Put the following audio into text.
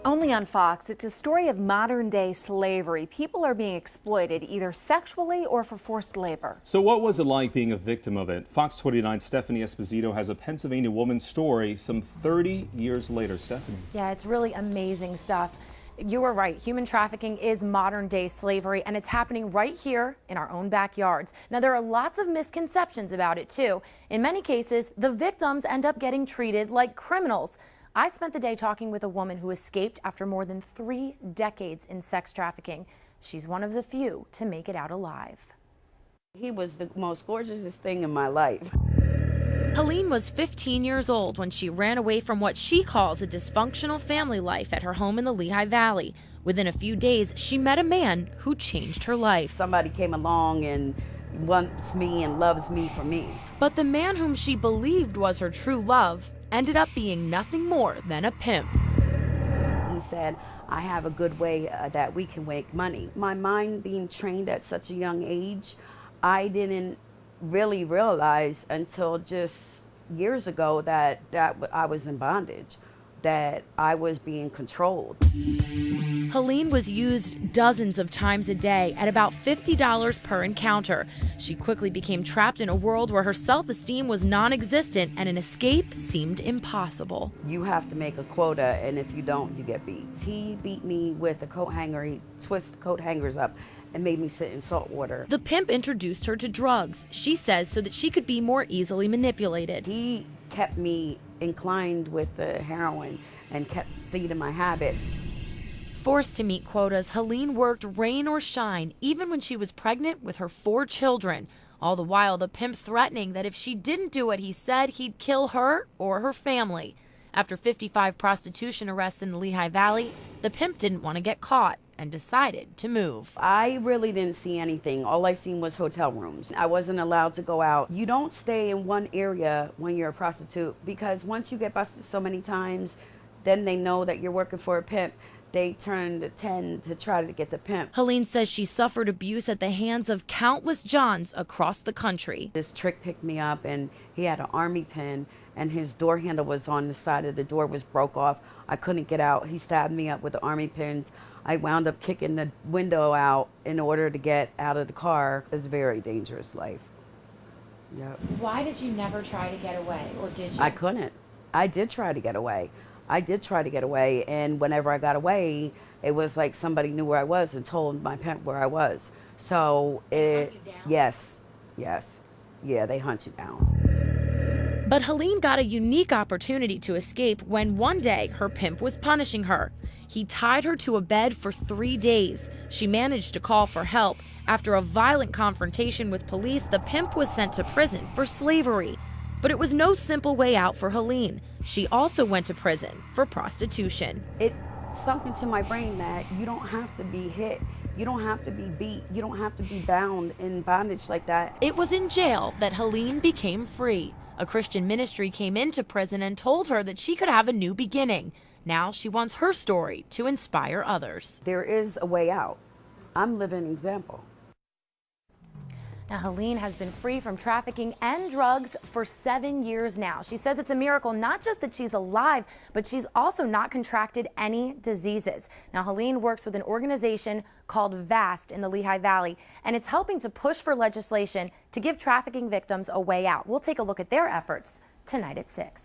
Only on Fox, it's a story of modern-day slavery. People are being exploited either sexually or for forced labor. So what was it like being a victim of it? Fox 29's Stephanie Esposito has a Pennsylvania woman's story some 30 years later. Stephanie. Yeah, it's really amazing stuff. You were right. Human trafficking is modern-day slavery, and it's happening right here in our own backyards. Now, there are lots of misconceptions about it, too. In many cases, the victims end up getting treated like criminals. I spent the day talking with a woman who escaped after more than 3 decades in sex trafficking. She's one of the few to make it out alive. He was the most gorgeous thing in my life. Helene was 15 years old when she ran away from what she calls a dysfunctional family life at her home in the Lehigh Valley. Within a few days, she met a man who changed her life. Somebody came along and wants me and loves me for me. But the man whom she believed was her true love ended up being nothing more than a pimp. He said, I have a good way that we can make money. My mind being trained at such a young age, I didn't really realize until just years ago that I was in bondage, that I was being controlled. Helene was used dozens of times a day at about $50 per encounter. She quickly became trapped in a world where her self-esteem was non-existent and an escape seemed impossible. You have to make a quota, and if you don't, you get beat. He beat me with a coat hanger. He twisted coat hangers up and made me sit in salt water. The pimp introduced her to drugs, she says, so that she could be more easily manipulated. He kept me inclined with the heroin and kept feeding my habit. Forced to meet quotas, Helene worked rain or shine, even when she was pregnant with her 4 children. All the while, the pimp threatening that if she didn't do what he said, he'd kill her or her family. After 55 prostitution arrests in the Lehigh Valley, the pimp didn't want to get caught and decided to move. I really didn't see anything. All I seen was hotel rooms. I wasn't allowed to go out. You don't stay in one area when you're a prostitute, because once you get busted so many times, then they know that you're working for a pimp. They tend to try to get the pimp. Helene says she suffered abuse at the hands of countless Johns across the country. This trick picked me up, and he had an army pin, and his door handle was on the side of the door, was broke off. I couldn't get out. He stabbed me up with the army pins. I wound up kicking the window out in order to get out of the car. It was a very dangerous life. Yep. Why did you never try to get away, or did you? I couldn't. I did try to get away. And whenever I got away, it was like somebody knew where I was and told my pimp where I was. So They hunt you down? yes, yeah, they hunt you down. But Helene got a unique opportunity to escape when one day her pimp was punishing her. He tied her to a bed for 3 days. She managed to call for help. After a violent confrontation with police, the pimp was sent to prison for slavery. But it was no simple way out for Helene. She also went to prison for prostitution. It sunk into my brain that you don't have to be hit. You don't have to be beat. You don't have to be bound in bondage like that. It was in jail that Helene became free. A Christian ministry came into prison and told her that she could have a new beginning. Now she wants her story to inspire others. There is a way out. I'm living an example. Now, Helene has been free from trafficking and drugs for 7 years now. She says it's a miracle, not just that she's alive, but she's also not contracted any diseases. Now, Helene works with an organization called VAST in the Lehigh Valley, and it's helping to push for legislation to give trafficking victims a way out. We'll take a look at their efforts tonight at 6.